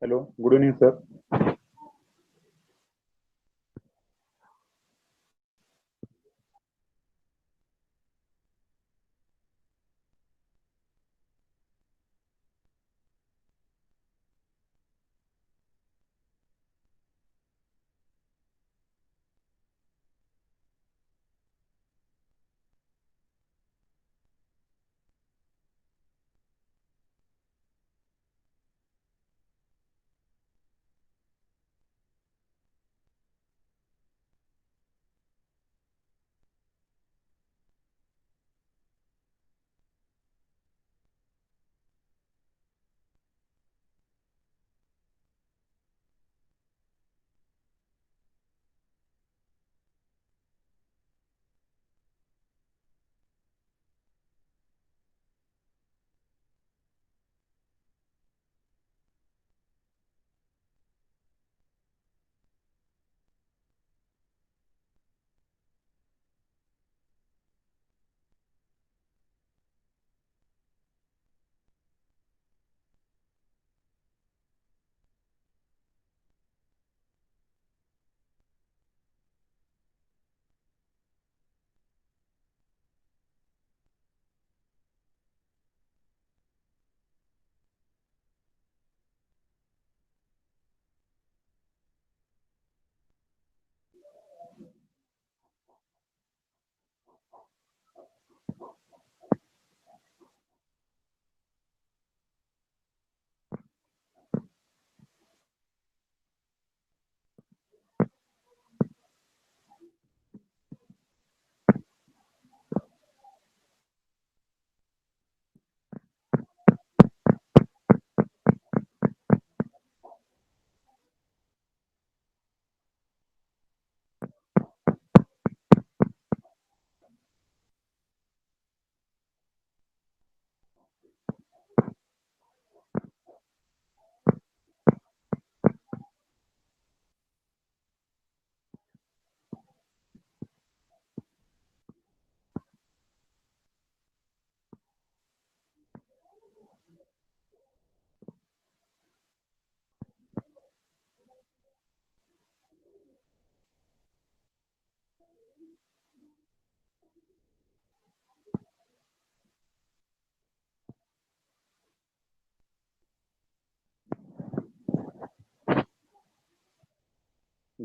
Hello, good evening, sir.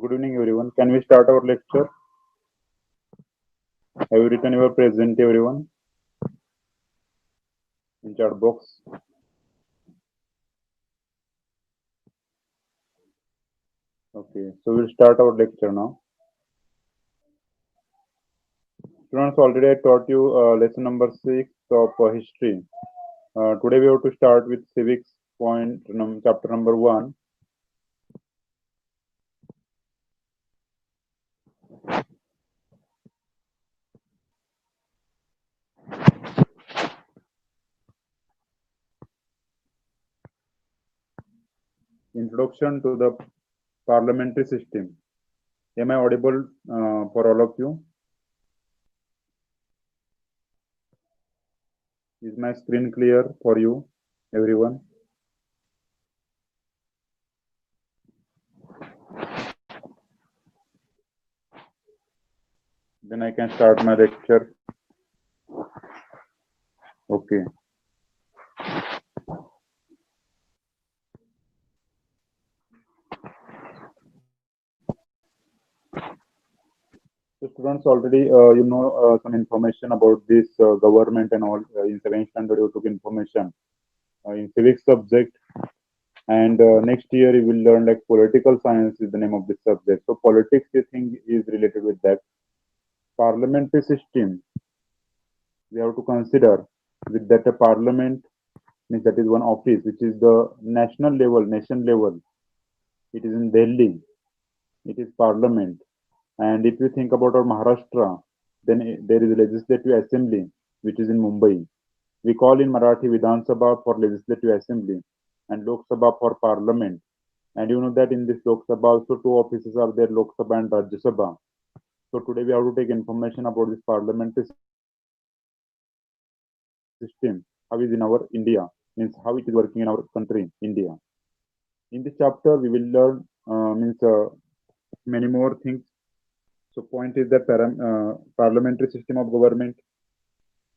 Good evening, everyone. Can we start our lecture? Have you written your present, everyone, in chat box? Okay, so we'll start our lecture now. Students, already I taught you lesson number 6 of history. Today we have to start with civics chapter number 1. Introduction to the parliamentary system. Am I audible for all of you? Is my screen clear for you, everyone? Then I can start my lecture. Okay. So students, already some information about this government and all. In 7th standard, you took information in civics subject, and next year you will learn like political science is the name of this subject. So politics, I think, is related with that. Parliamentary system, we have to consider with that a parliament means that is one office which is the national level, nation level. It is in Delhi. It is parliament. And if you think about our Maharashtra, then there is a legislative assembly which is in Mumbai. We call in Marathi Vidhan Sabha for legislative assembly and Lok Sabha for parliament. And you know that in this Lok Sabha also two offices are there, Lok Sabha and Rajya Sabha. So today we have to take information about this parliamentary system, how is in our India, means how it is working in our country, India. In this chapter, we will learn means many more things. So, point is that parliamentary system of government.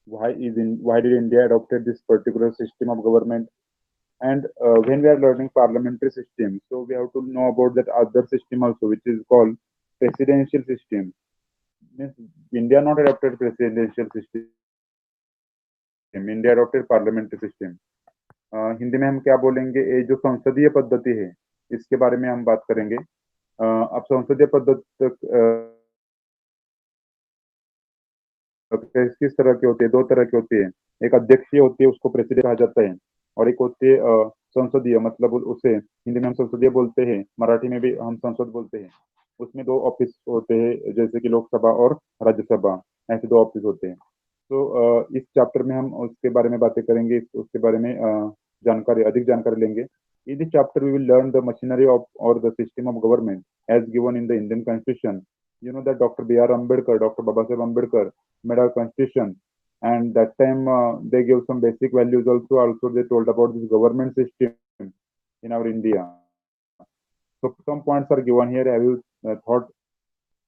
Why did India adopted this particular system of government? And when we are learning parliamentary system, so we have to know about that other system also, which is called presidential system. Means India not adopted presidential system. India adopted parliamentary system. Hindi में हम क्या बोलेंगे, ये जो संसदीय पद्धति है इसके बारे में हम बात करेंगे। अब संसदीय पद्धति किस तरह की होती है, दो तरह की होती है। एक अध्यक्षीय होती है, उसको प्रेसिडेंट कहा जाता है, और एक होती है संसदीय, मतलब उसे हिंदी में हम संसदीय बोलते हैं, मराठी में भी हम संसद बोलते हैं। उसमें दो ऑफिस होते हैं, जैसे कि लोकसभा और राज्यसभा, ऐसे दो ऑफिस होते हैं। तो इस चैप्टर में हम उसके बारे में बातें करेंगे, उसके बारे में अधिक जानकारी लेंगे। In this chapter, we will learn the machinery of or the system of government as given in the Indian Constitution. You know that Dr. B.R. Ambedkar, Dr. Babasaheb Ambedkar made our constitution, and that time they gave some basic values also. Also, they told about this government system in our India. So some points are given here. Have you thought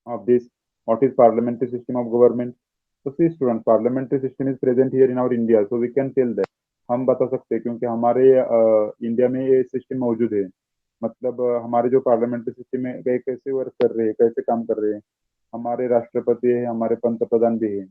of this? What is parliamentary system of government? So see students, parliamentary system is present here in our India, so we can tell that. हम बता सकते हैं क्योंकि हमारे India में ये system मौजूद है। मतलब हमारे जो पार्लियामेंट्री सिस्टम है कैसे वर्क कर रहे हैं, कैसे काम कर रहे हैं। हमारे राष्ट्रपति है, हमारे पंत प्रधान भी है,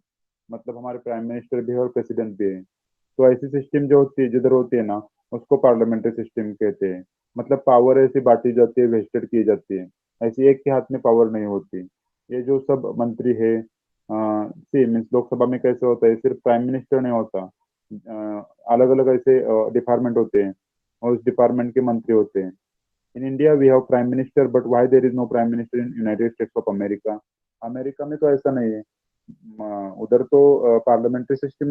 मतलब हमारे प्राइम मिनिस्टर भी है और प्रेसिडेंट भी है। तो ऐसी सिस्टम जो होती है, जिधर होती है ना, उसको पार्लियामेंट्री सिस्टम कहते हैं। मतलब पावर ऐसी बांटी जाती है, वेस्टेड की जाती है, ऐसी एक के हाथ में पावर नहीं होती। ये जो सब मंत्री है, सी मीन्स लोकसभा में कैसे होता है, सिर्फ प्राइम मिनिस्टर नहीं होता, अलग अलग ऐसे डिपार्टमेंट होते हैं और उस डिपार्टमेंट के मंत्री होते हैं। In India we have prime minister, but why there is no prime minister in United States of America? America में तो ऐसा नहीं है। उधर तो पार्लियामेंट्री सिस्टम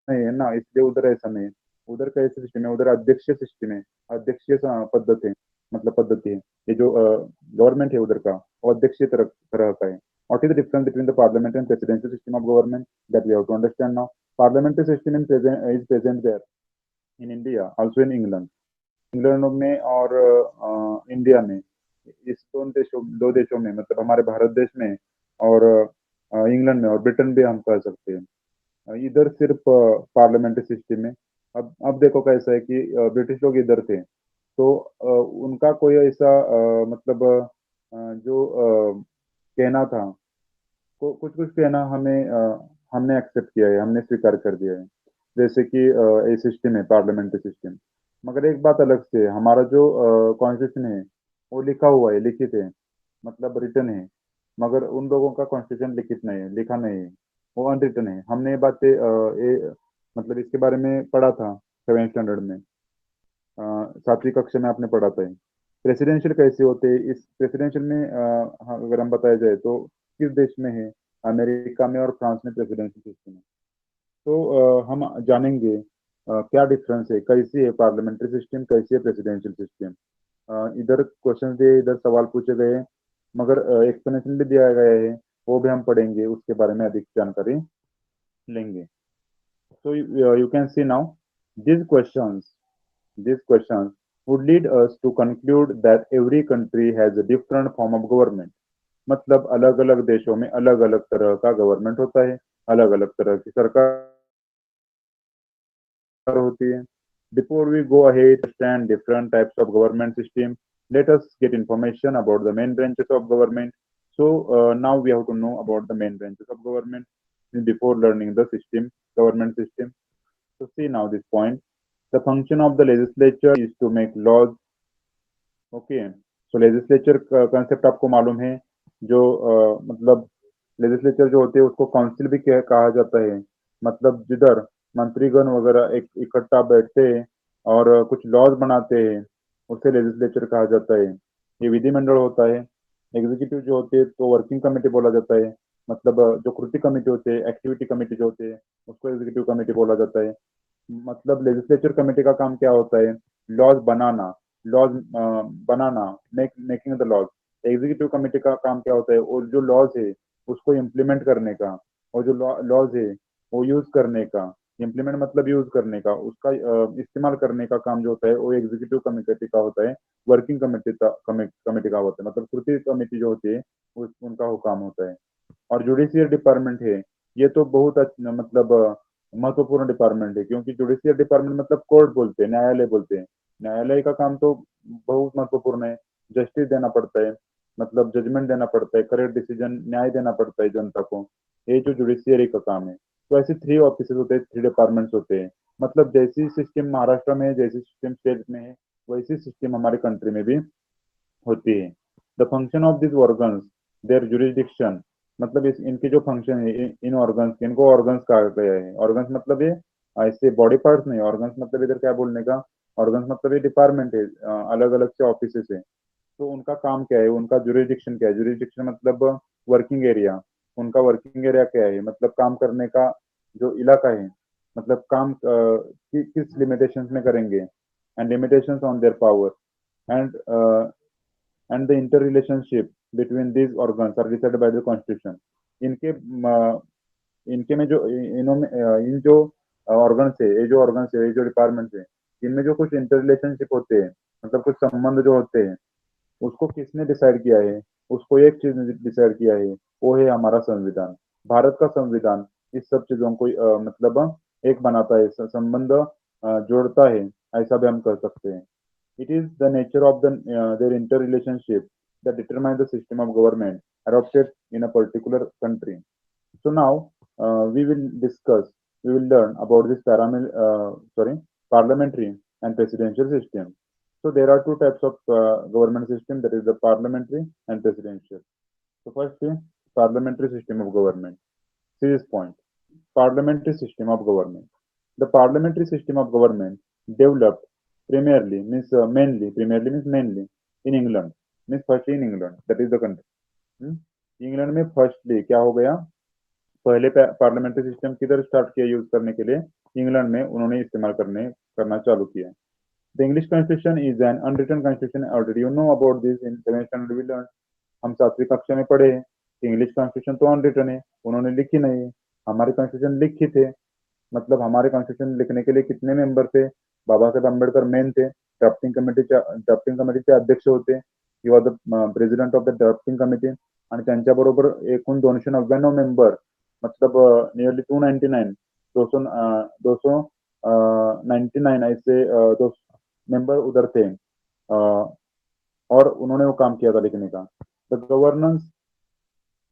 नहीं है ना, इसलिए उधर ऐसा नहीं है। उधर कैसे सिस्टम है, उधर अध्यक्षीय सिस्टम है, अध्यक्षीय पद्धति है, मतलब पद्धति है। ये जो गवर्नमेंट है उधर का, वो अध्यक्षीय तरह का है। What is the difference between the parliamentary and presidential system of government that we have to understand now? Parliamentary system is present there in India, also in England. England में और इंडिया में, इस दो देशों में, मतलब हमारे भारत देश में और इंग्लैंड में और ब्रिटेन भी हम कह सकते हैं। इधर सिर्फ पार्लियामेंट्री सिस्टम है। अब देखो कैसा है कि ब्रिटिश लोग इधर थे, तो उनका कोई ऐसा मतलब जो कहना था, कुछ कुछ कहना हमने एक्सेप्ट किया है, हमने स्वीकार कर दिया है। जैसे कि ये सिस्टम है पार्लियामेंट्री सिस्टम, मगर एक बात अलग से, हमारा जो कॉन्स्टिट्यूशन है वो लिखा हुआ है, लिखित है, मतलब रिटन है, मगर उन लोगों का कॉन्स्टिट्यूशन लिखित नहीं है, लिखा नहीं है, वो अनरिटन है। हमने ये बातें मतलब इसके बारे में पढ़ा था 7th स्टैंडर्ड में, 7वीं कक्षा में आपने पढ़ा था। प्रेसिडेंशियल कैसे होते हैं, इस प्रेसिडेंशियल में अगर हम बताया जाए तो किस देश में है, अमेरिका में और फ्रांस में प्रेसिडेंशियल सिस्टम है। तो हम जानेंगे क्या डिफरेंस है, कैसी है पार्लियामेंट्री सिस्टम, कैसी है प्रेसिडेंशियल सिस्टम। इधर क्वेश्चन दिए, इधर सवाल पूछे गए हैं, मगर एक्सप्लेनेशन भी दिया गया है, वो भी हम पढ़ेंगे, उसके बारे में अधिक जानकारी लेंगे। So you can see now these questions would lead us to conclude that every country has a different form of government. मतलब अलग अलग देशों में अलग अलग तरह का गवर्नमेंट होता है, अलग अलग तरह की सरकार होती है। Before we go ahead to understand different types of government system, let us get information about the main branches of government. So now we have to know about the main branches of government before learning the government system. So see now this point. The function of the legislature is to make laws. Okay. So legislature concept आपको मालूम है, जो मतलब legislature जो होते हैं उसको council भी कहा जाता है। मतलब जिधर मंत्रीगण वगैरह एक इकट्ठा बैठते हैं और कुछ लॉज बनाते हैं, उसे लेजिस्लेचर कहा जाता है। ये विधिमंडल होता है। एग्जीक्यूटिव जो होते हैं तो वर्किंग कमेटी बोला जाता है। मतलब जो कृति कमेटी होते हैं, एक्टिविटी कमेटी जो होते हैं, उसको एग्जीक्यूटिव कमेटी बोला जाता है। मतलब लेजिस्लेचर कमेटी का काम क्या होता है, लॉज बनाना, making the laws. Executive committee का काम क्या होता है, और जो लॉज है उसको इम्प्लीमेंट करने का, और जो लॉज है वो यूज करने का। इम्प्लीमेंट मतलब यूज करने का, उसका इस्तेमाल करने का काम जो होता है वो एग्जीक्यूटिव कमिटी का होता है, वर्किंग कमेटी का होता है, मतलब कृति कमेटी जो होती है उनका वो काम होता है। और जुडिशियल डिपार्टमेंट है, ये तो बहुत मतलब महत्वपूर्ण डिपार्टमेंट है, क्योंकि जुडिशियल डिपार्टमेंट मतलब कोर्ट बोलते हैं, न्यायालय बोलते हैं। न्यायालय का काम तो बहुत महत्वपूर्ण है, जस्टिस देना पड़ता है, मतलब जजमेंट देना पड़ता है, करेक्ट डिसीजन न्याय देना पड़ता है जनता को। ये जो जुडिशियरी का काम है। तो ऐसे 3 ऑफिस होते हैं, 3 डिपार्टमेंट्स होते हैं। मतलब जैसी सिस्टम महाराष्ट्र में है, जैसी सिस्टम स्टेट में है, वैसी सिस्टम हमारे कंट्री में भी होती है। The function of this organs, their jurisdiction, मतलब इस इनके जो फंक्शन है, इन ऑर्गन्स, इनको ऑर्गन्स कहा गया है। ऑर्गन्स मतलब ये ऐसे बॉडी पार्ट्स नहीं, ऑर्गन्स मतलब इधर क्या बोलने का, ऑर्गन्स मतलब ये डिपार्टमेंट है, अलग अलग से ऑफिस है। तो उनका काम क्या है, उनका जुरिस्डिक्शन क्या है, जुरिस्डिक्शन मतलब वर्किंग एरिया। उनका वर्किंग एरिया क्या है, मतलब काम करने का जो इलाका है, मतलब काम किस लिमिटेशंस में करेंगे, and limitations on their power, and and the interrelationship between these organs are decided by the constitution। इनके इनके में जो इनों में इन जो ऑर्गन्स है, ये जो ऑर्गन्स है, ये जो डिपार्टमेंट है, इनमें जो कुछ इंटर रिलेशनशिप होते हैं, मतलब कुछ संबंध जो होते हैं, उसको किसने डिसाइड किया है, उसको एक चीज ने डिसाइड किया है, वो है हमारा संविधान। भारत का संविधान इस सब चीजों को मतलब एक बनाता है, संबंध जोड़ता है, ऐसा भी हम कह सकते हैं। It is the nature of their interrelationship that determines the system of government adopted in a particular country. So now we will learn about this parliamentary and presidential system. So there are two types of government system, that is the parliamentary and presidential. So first is parliamentary system of government. See this point. Parliamentary system of government. The parliamentary system of government developed primarily means mainly in England, means firstly in England, that is the country। England में firstly क्या हो गया, पहले parliamentary system किधर start किया use करने के लिए, इंग्लैंड में उन्होंने इस्तेमाल करना चालू किया। The English constitution is an unwritten constitution, already you know about this in 7th standard we learned। हम 7वीं कक्षा में पढ़े हैं कि इंग्लिश कॉन्स्टिट्यूशन तो अनरिटन है, उन्होंने लिखी नहीं है। हमारे कॉन्स्टिट्यूशन लिखी थे, मतलब हमारे कॉन्स्टिट्यूशन लिखने के लिए कितने मेंबर थे, बाबा साहेब अम्बेडकर मेन थे, ड्राफ्टिंग कमिटीचे अध्यक्ष होते, he was the president of the drafting committee. आणि त्यांच्याबरोबर एकूण 299 मेंबर, मतलब नियरली 299 299 ऐसे दो मेंबर उधर थे, और उन्होंने वो काम किया था लिखने का। The governance,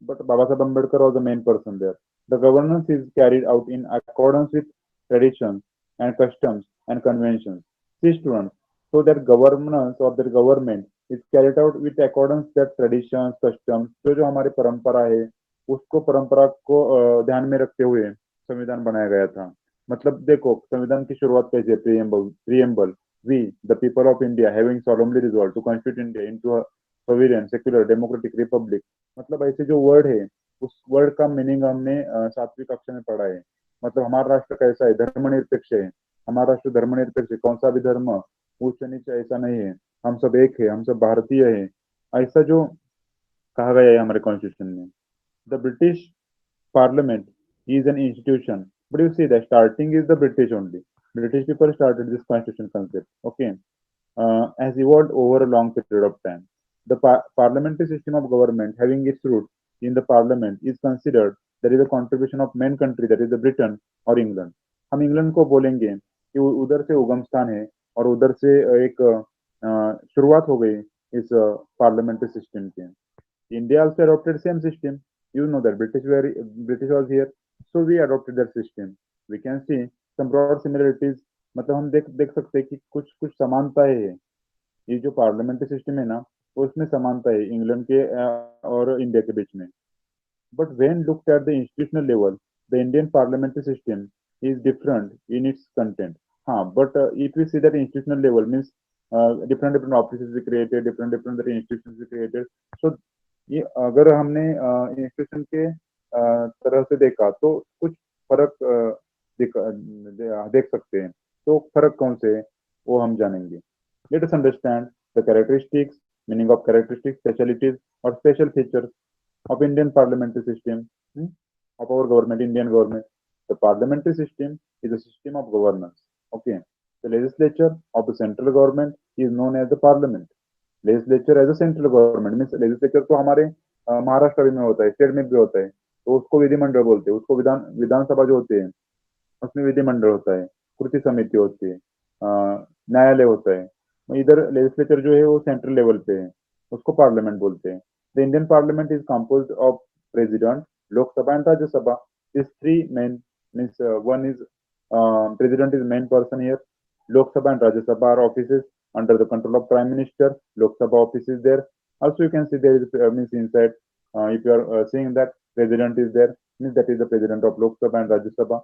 but Baba Sahib Ambedkar was the main person there। The governance is carried out in accordance with traditions and customs and conventions। See students, so that governance or their government is carried out with accordance that traditions, customs, जो हमारी परंपरा है, उसको परंपरा को ध्यान में रखते हुए संविधान बनाया गया था। मतलब देखो संविधान की शुरुआत कैसे है, preamble we the people of India having solemnly resolved to constitute India into a sovereign, secular, democratic republic। मतलब ऐसे जो वर्ड है, उस वर्ड का मीनिंग हमने 7वीं कक्षा में पढ़ा है। मतलब हमारा राष्ट्र कैसा है, धर्मनिरपेक्ष है। हमारा राष्ट्र धर्मनिरपेक्ष है, कौन सा भी धर्म ऊंच नीच ऐसा नहीं है, हम सब एक है, हम सब भारतीय है, ऐसा जो कहा गया है हमारे कॉन्स्टिट्यूशन में। The British Parliament is an institution, but you see that starting is the British only। British people started this constitution concept, okay, has evolved over a long period of time। The parliamentary system of government having its roots in the parliament is considered that is a contribution of main country, that is the Britain or England। हम England को बोलेंगे कि उधर से उगम स्थान है और उधर से एक शुरुआत हो गई इस पार्लियामेंट्री सिस्टम की। India also adopted same system। You know that British was here, so we adopted that system। We can see some broad similarities। मतलब हम देख सकते हैं कि कुछ कुछ समानताएं है। ये जो पार्लियामेंट्री सिस्टम है ना, उसमें समानता है इंग्लैंड के और इंडिया के बीच में। But when looked at the institutional level, the Indian parliamentary system is different in its content। हाँ, but if we see that institutional level means different offices we created, different institutions we created। So ये अगर हमने institution के तरह से देखा तो कुछ फर्क देख सकते हैं। तो फर्क कौन से है वो हम जानेंगे। Let us understand the characteristics, meaning of characteristics, specialities और special features of Indian parliamentary system, of our government, Indian government। The parliamentary system is a system of governance. Okay. The legislature of the central government is known as the parliament. Legislature as a central government means legislature तो हमारे महाराष्ट्र में होता है, state में भी होता है, तो उसको विधिमंडल बोलते हैं. उसको विधानसभा जो होते हैं उसमें विधिमंडल होता है, कृति समिति होती है, न्यायालय होता है. इधर लेजिस्लेचर जो है वो सेंट्रल लेवल पे है, उसको पार्लियामेंट बोलते हैं. The Indian parliament is composed of president, Lok Sabha and Rajya Sabha. This three main means one is president is main person here. Lok Sabha and Rajya Sabha are offices under the control of Prime Minister. Lok Sabha office is there. Also, you can see there is means inside. If you are seeing that president is there, means that is the president of Lok Sabha and Rajya Sabha.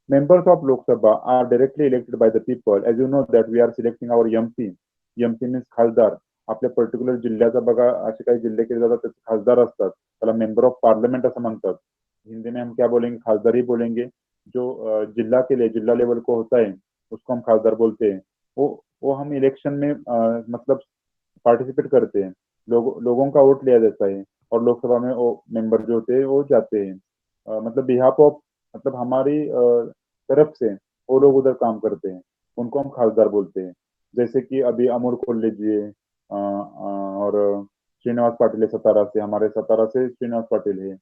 Members of Lok Sabha are directly elected by the people. As you know that we are selecting our MP. MP means खासदार. आपल्या particular जिल्ह्याचा बघा असे काही जिल्हे केले जातात त्याचे खासदार असतात, त्याला मेंबर ऑफ पार्लियामेंट असं म्हणतात. हिंदी में हम क्या बोलेंगे, खासदार ही बोलेंगे. जो जिला के लिए जिला लेवल को होता है उसको हम खासदार बोलते हैं. वो हम इलेक्शन में मतलब पार्टिसिपेट करते हैं, लोगों का वोट लिया जाता है और लोकसभा में वो मेंबर जो होते हैं वो जाते हैं. मतलब बिहाफ ऑफ मतलब हमारी तरफ से वो लोग उधर काम करते हैं, उनको हम खासदार बोलते हैं. जैसे कि अभी अमोल को लीजिए और श्रीनिवास पाटिल है सतारा से, हमारे सतारा से श्रीनिवास पाटिल है,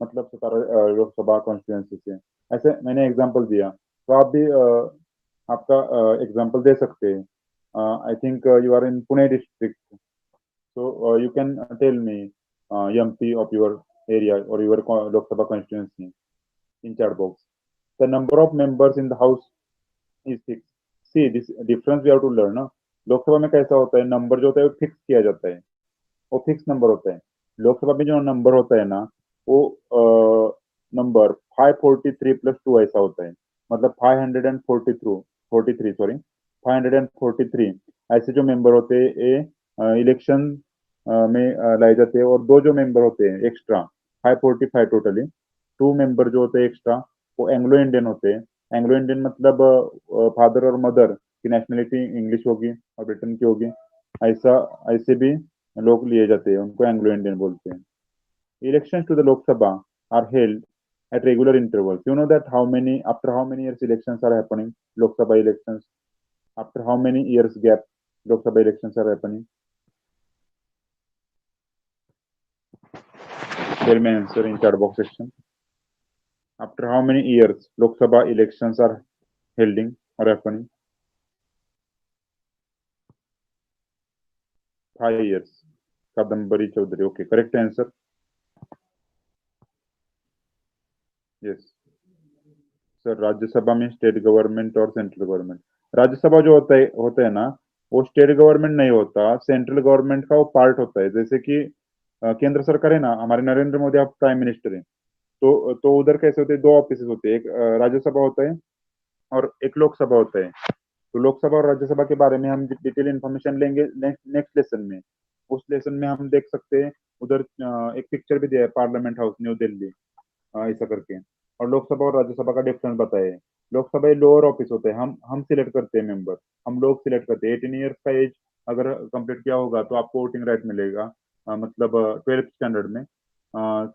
मतलब सतारा लोकसभा कॉन्स्टिट्यूंसी से. ऐसे मैंने एग्जांपल दिया, तो आप भी आपका एग्जांपल दे सकते हैं. I think you are in Pune district, so you can tell me MP of your area or your Lok Sabha constituency in chat box. The number of members in the house is fixed. See this difference we have to learn ना. लोकसभा में कैसा होता है, number जो होता है वो fix किया जाता है, वो फिक्स नंबर होता है. लोकसभा में जो नंबर होता है ना वो नंबर 543 + 2 ऐसा होता है, मतलब 543 ऐसे जो मेंबर होते हैं इलेक्शन में लाए जाते हैं. और दो जो मेंबर होते हैं एक्स्ट्रा 545 टोटली, 2 मेंबर जो होते हैं एक्स्ट्रा वो एंग्लो इंडियन होते हैं. एंग्लो इंडियन मतलब फादर और मदर की नेशनलिटी इंग्लिश होगी और ब्रिटेन की होगी, ऐसे भी लोग लिए जाते हैं, उनको एंग्लो इंडियन बोलते हैं. Elections to the Lok Sabha are held at regular intervals. You know that after how many years elections are happening? Lok Sabha elections. After how many years gap Lok Sabha elections are happening? Tell me answer in chat box section. After how many years Lok Sabha elections are holding or happening? 5 years. Kadambari Chaudhary. Okay, correct answer. Yes. Sir Rajya Sabha में state government और central government. Rajya Sabha जो होता है ना वो state government नहीं होता, central government का वो पार्ट होता है. जैसे कि केंद्र सरकार है ना, हमारे नरेंद्र मोदी आप प्राइम मिनिस्टर हैं, तो उधर कैसे होते हैं, 2 ऑफिस होते हैं, एक राज्यसभा होता है और एक लोकसभा होता है. तो लोकसभा और राज्यसभा के बारे में हम डिटेल इन्फॉर्मेशन लेंगे नेक्स्ट लेसन में. उस लेसन में हम देख सकते हैं उधर एक पिक्चर भी दिया है, पार्लियामेंट हाउस न्यू दिल्ली ऐसा करके. और लोकसभा और राज्यसभा का डिफरेंस बताए. लोकसभा लोअर ऑफिस होते हैं, हम सिलेक्ट करते हैं मेंबर, हम लोग सिलेक्ट करते हैं. 18 ईयर्स का एज अगर कंप्लीट किया होगा तो आपको वोटिंग राइट मिलेगा, मतलब 12th स्टैंडर्ड में.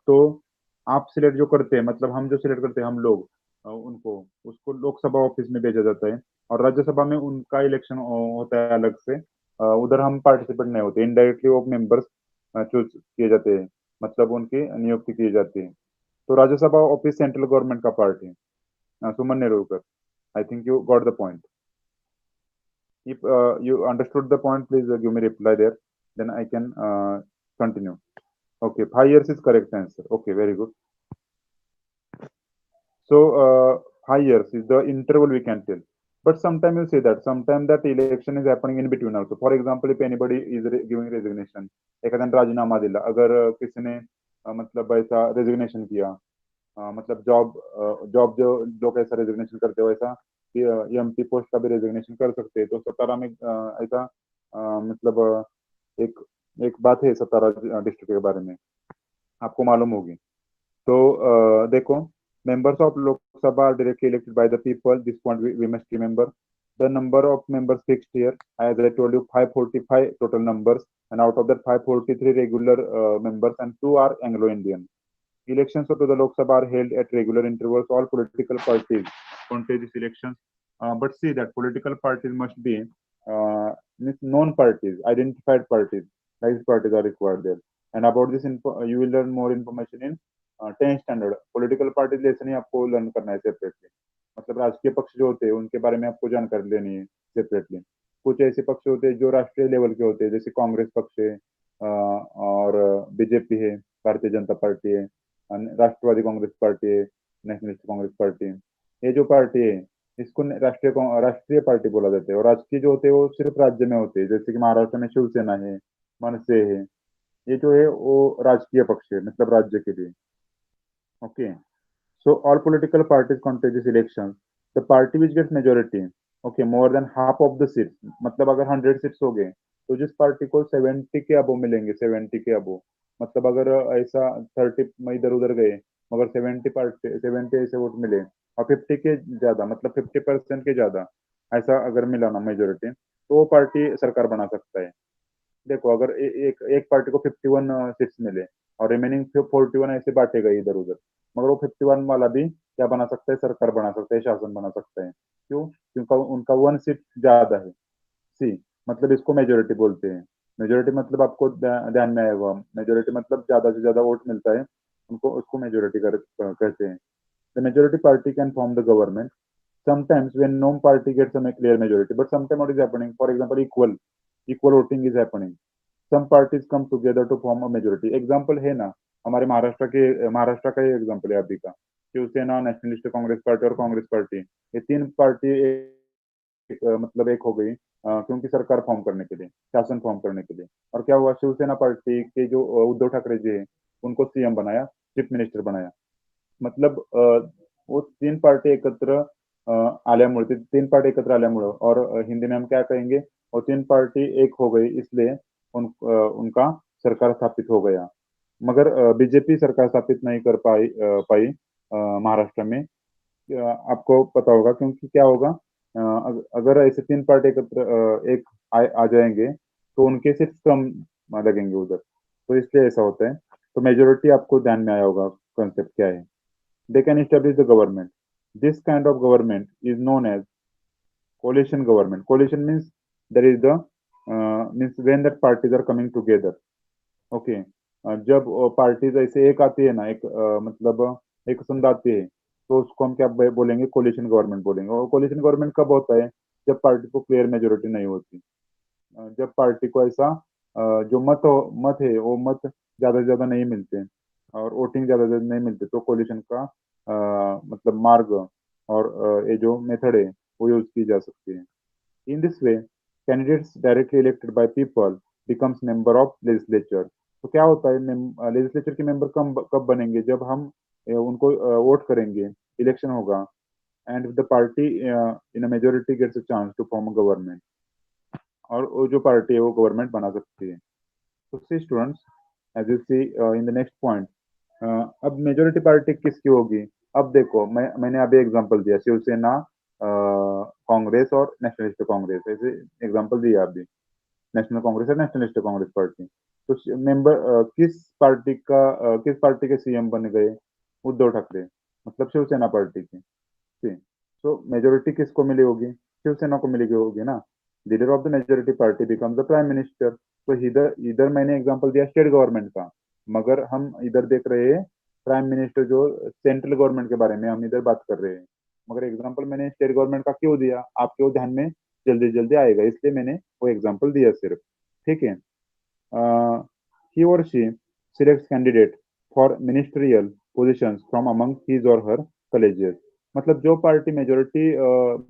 तो आप सिलेक्ट जो करते हैं, मतलब हम जो सिलेक्ट करते हैं हम लोग उसको लोकसभा ऑफिस में भेजा जाता है. और राज्यसभा में उनका इलेक्शन होता है अलग से, उधर हम पार्टिसिपेट नहीं होते, इनडायरेक्टली वो मेंबर्स चूज किए जाते हैं, मतलब उनकी नियुक्ति की जाती है. तो राज्यसभा ऑफिस सेंट्रल गवर्नमेंट का पार्ट है. Suman Nerulkar, I think you got the point. If you understood the point, please give me reply there, then I can continue. Okay, 5 years is correct answer. Okay, very good. So 5 years is the interval we can tell. But sometimes you say that sometimes that election is happening in between also. For example, if anybody is giving resignation, एखाद्याने राजीनामा दिला, अगर किसी ने मतलब ऐसा resignation किया, मतलब जॉब जो लोग ऐसा रेजिग्नेशन करते हो वैसा एमपी पोस्ट का भी रेजिग्नेशन कर सकते हैं. तो सतारा में ऐसा मतलब एक बात है सतारा डिस्ट्रिक्ट के बारे में, आपको मालूम होगी. तो देखो, members of Lok Sabha are directly elected by the people. This point we must remember. The number of members fixed here, as I told you, 545 total numbers, and out of that 543 regular members and 2 are Anglo-Indian. Elections to the Lok Sabha are held at regular intervals. All political parties contest these elections. But see that political parties must be known parties, identified parties. These parties are required there. And about this info, you will learn more information in 10th standard. Political parties lesson ही आपको learn करना है separately. मतलब राजकीय पक्ष जो होते हैं उनके बारे में आपको जानकारी लेनी है सेपरेटली. कुछ ऐसे पक्ष होते हैं जो राष्ट्रीय लेवल के होते हैं, जैसे कांग्रेस पक्ष है और बीजेपी है, भारतीय जनता पार्टी है, राष्ट्रवादी कांग्रेस पार्टी है, नेशनलिस्ट कांग्रेस पार्टी है. ये जो पार्टी है इसको राष्ट्रीय पार्टी बोला जाता है. और राजकीय जो होते हैं वो सिर्फ राज्य में होते हैं, जैसे कि महाराष्ट्र में शिवसेना है, मनसे है. ये जो है वो राजकीय पक्ष है, मतलब राज्य के लिए. Okay. So all political parties contest this elections. The party which gets majority, okay, more than half of the seats, मतलब अगर 100 सीट्स हो गए तो जिस पार्टी को 70 के अबो मिलेंगे, 70 के अबो, मतलब अगर ऐसा 30 में इधर उधर गए मगर 70 ऐसे वोट मिले और 50 के ज्यादा, मतलब 50% के ज्यादा ऐसा अगर मिला ना मेजोरिटी, तो वो पार्टी सरकार बना सकता है. देखो अगर एक एक पार्टी को 51 सीट्स मिले और रिमेनिंग 41 ऐसे बांटे गए इधर उधर, मगर वो 51 वाला भी क्या बना सकता है, सरकार बना सकता है, शासन बना सकता है. क्यों? क्योंकि उनका 1 सीट ज्यादा है. सी, मतलब इसको मेजोरिटी बोलते हैं. मेजोरिटी मतलब आपको ध्यान में आएगा, मेजोरिटी मतलब ज्यादा से ज्यादा वोट मिलता है उनको, उसको मेजोरिटी कहते हैं. The majority party can form the government. Sometimes when no party gets a clear majority, but sometimes what is happening, for example, equal voting is happening. Some parties come together to form a majority. Example है ना, हमारे महाराष्ट्र का ही example है अभी का. Shiv Sena, nationalist Congress party और Congress party, ये तीन पार्टी मतलब एक हो गई क्योंकि सरकार फॉर्म करने के लिए, शासन फॉर्म करने के लिए. और क्या हुआ, शिवसेना पार्टी के जो उद्धव ठाकरे जी है उनको सीएम बनाया, चीफ मिनिस्टर बनाया. मतलब वो तीन पार्टी एकत्र आल्यामुळे, तीन पार्टी एकत्र आल्यामुळं, और हिंदी में हम क्या कहेंगे, वो तीन पार्टी एक हो गई, इसलिए उनका सरकार स्थापित हो गया. मगर बीजेपी सरकार स्थापित नहीं कर पाई महाराष्ट्र में. आपको पता होगा क्योंकि क्या होगा, अगर ऐसे तीन पार्टी एकत्र एक आ जाएंगे तो उनके सिर्फ कम लगेंगे उधर, तो इसलिए ऐसा होता है. तो मेजोरिटी आपको ध्यान में आया होगा कॉन्सेप्ट क्या है. They can establish the government. This kind of government is known as coalition government. Coalition means there is the means when that parties are coming together. Okay. जब पार्टीज ऐसे एक आती है ना, एक मतलब एक संघ आती है, तो उसको हम क्या बोलेंगे, कोलिशन गवर्नमेंट बोलेंगे. और कोलिशन गवर्नमेंट कब होता है, जब पार्टी को क्लियर मेजोरिटी नहीं होती. जब पार्टी को ऐसा जो मत है वो मत ज्यादा से ज्यादा नहीं मिलते और वोटिंग ज्यादा से ज्यादा नहीं मिलते, तो कोलिशन का मतलब मार्ग और ये जो मेथड है वो यूज की जा सकती है. In this way candidates directly elected by people becomes member of legislature. तो क्या होता है, लेजिस्लेचर के मेंबर कब बनेंगे, जब हम उनको वोट करेंगे, इलेक्शन होगा, and the party in a majority gets a chance to form a government, और वो जो पार्टी है वो गवर्नमेंट बना सकती है. तो see students, as you see in the next point, अब मेजोरिटी पार्टी किसकी होगी. अब देखो, मैंने अभी एग्जांपल दिया शिवसेना, कांग्रेस और नेशनलिस्ट कांग्रेस, ऐसे एग्जांपल दिया अभी, नेशनल कांग्रेस और नेशनलिस्ट कांग्रेस पार्टी. तो मेंबर किस पार्टी के सीएम बन गए, उद्धव ठाकरे, मतलब शिवसेना पार्टी की. तो मेजोरिटी किसको मिली होगी, शिवसेना को मिली होगी ना. Leader of the majority party becomes the prime minister. तो इधर इधर मैंने एग्जांपल दिया स्टेट गवर्नमेंट का, मगर हम इधर देख रहे हैं प्राइम मिनिस्टर, जो सेंट्रल गवर्नमेंट के बारे में हम इधर बात कर रहे हैं. मगर एग्जांपल मैंने स्टेट गवर्नमेंट का क्यों दिया, आपके वो ध्यान में जल्दी जल्दी आएगा, इसलिए मैंने वो एग्जांपल दिया सिर्फ. ठीक है. he or she selects candidate for ministerial positions from among his or her colleges. मतलब जो पार्टी मेजोरिटी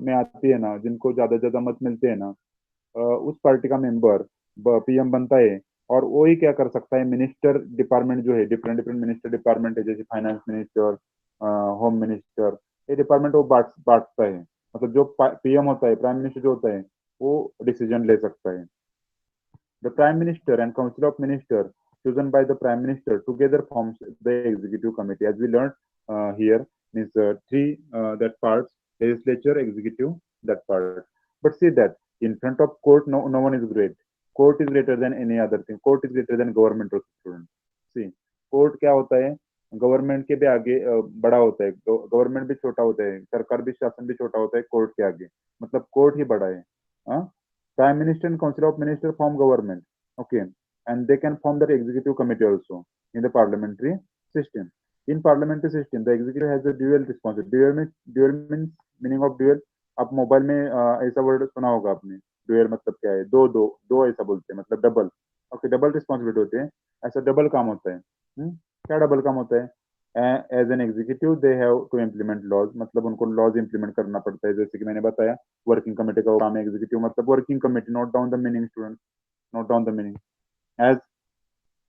में आती है ना, जिनको ज्यादा ज्यादा मत मिलते हैं ना, उस पार्टी का मेंबर पीएम बनता है. और वो ही क्या कर सकता है, मिनिस्टर डिपार्टमेंट जो है, डिफरेंट डिफरेंट मिनिस्टर डिपार्टमेंट है, जैसे फाइनेंस मिनिस्टर, होम मिनिस्टर, ये डिपार्टमेंट वो बांटता है. मतलब जो पीएम होता है, प्राइम मिनिस्टर जो होता है, वो डिसीजन ले सकता है. The Prime Minister and Council of Ministers chosen by the Prime Minister together forms the Executive Committee. As we learned here, means three that parts: legislature, executive, that part. But see that in front of court, no one is great. Court is greater than any other thing. Court is greater than government or student. See, court क्या होता है, government के भी आगे बड़ा होता है, government भी छोटा होता है, सरकार भी, शासन भी छोटा होता है कोर्ट के आगे, मतलब कोर्ट ही बड़ा है। Prime minister and council of minister form government, okay, and they can form the executive committee also in the parliamentary system. In parliamentary system the executive has a dual responsibility. Dual means, meaning of dual, आप mobile में ऐसा word सुना होगा आपने, dual मतलब क्या है, दो दो दो ऐसा बोलते हैं, मतलब डबल। ओके, डबल रिस्पॉन्सिबिलिटी होते हैं, ऐसा डबल काम होता है। क्या डबल काम होता है? As an executive they have to implement laws, मतलब उनको लॉज इम्प्लीमेंट करना पड़ता है, जैसे कि मैंने बताया वर्किंग कमेटी का काम है एग्जीक्यूटिव, मतलब working committee, note down the meaning student, note down the meaning. As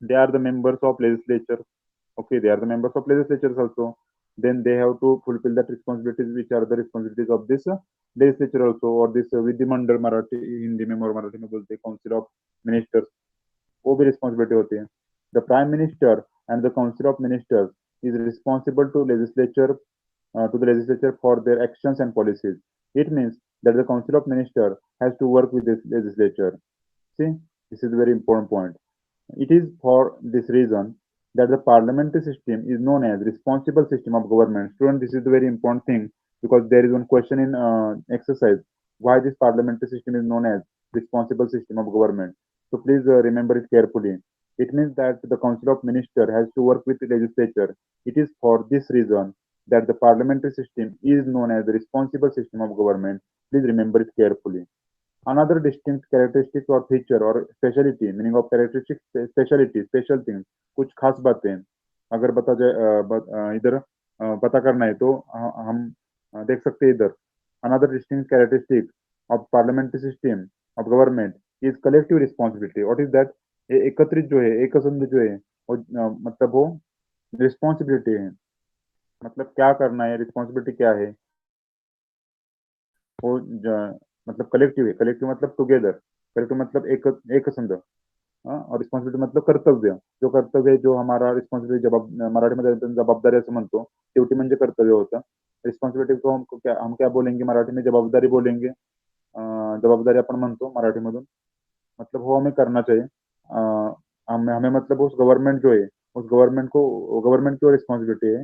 they are the members of legislature, okay, they are the members of legislatures also, then they have to fulfill that responsibilities which are the responsibilities of this legislature also, or this विधिमंडल, मराठी हिंदी में और मराठी में बोलते हैं council of ministers, वो भी responsibility होती है। The prime minister and the council of ministers is responsible to legislature, to the legislature for their actions and policies. It means that the council of minister has to work with the legislature. See, this is a very important point. It is for this reason that the parliamentary system is known as responsible system of government. Student, this is the very important thing, because there is one question in exercise, why this parliamentary system is known as responsible system of government. So please remember it carefully. It means that the council of minister has to work with the legislature. It is for this reason that the parliamentary system is known as the responsible system of government. Please remember it carefully. Another distinct characteristic or feature or speciality, meaning of characteristic, speciality, special things, कुछ खास बातें अगर बता जाए, इधर पता करना है तो हम देख सकते हैं इधर। Another distinct characteristic of parliamentary system of government is collective responsibility. What is that? एकत्रित जो है, एक संघ जो है, वो मतलब वो रिस्पॉन्सिबिलिटी है, मतलब क्या करना है, रिस्पॉन्सिबिलिटी क्या है, वो मतलब कलेक्टिव है। कलेक्टिव मतलब टुगेदर, कलेक्टिव मतलब एक एक संघ, और रिस्पॉन्सिबिलिटी मतलब कर्तव्य, जो कर्तव्य जो हमारा रिस्पॉन्सिबिलिटी, मराठीमध्ये जबाबदारी असं म्हणतो, ड्युटी म्हणजे कर्तव्य होतं, रिस्पॉन्सिबिलिटी को हम क्या बोलेंगे मराठी में, जबाबदारी बोलेंगे, जबाबदारी आपण म्हणतो मराठीमधून, मतलब वो हमें करना चाहिए। हमें हमें मतलब उस गवर्नमेंट जो है, उस गवर्नमेंट को, गवर्नमेंट की रिस्पॉन्सिबिलिटी है।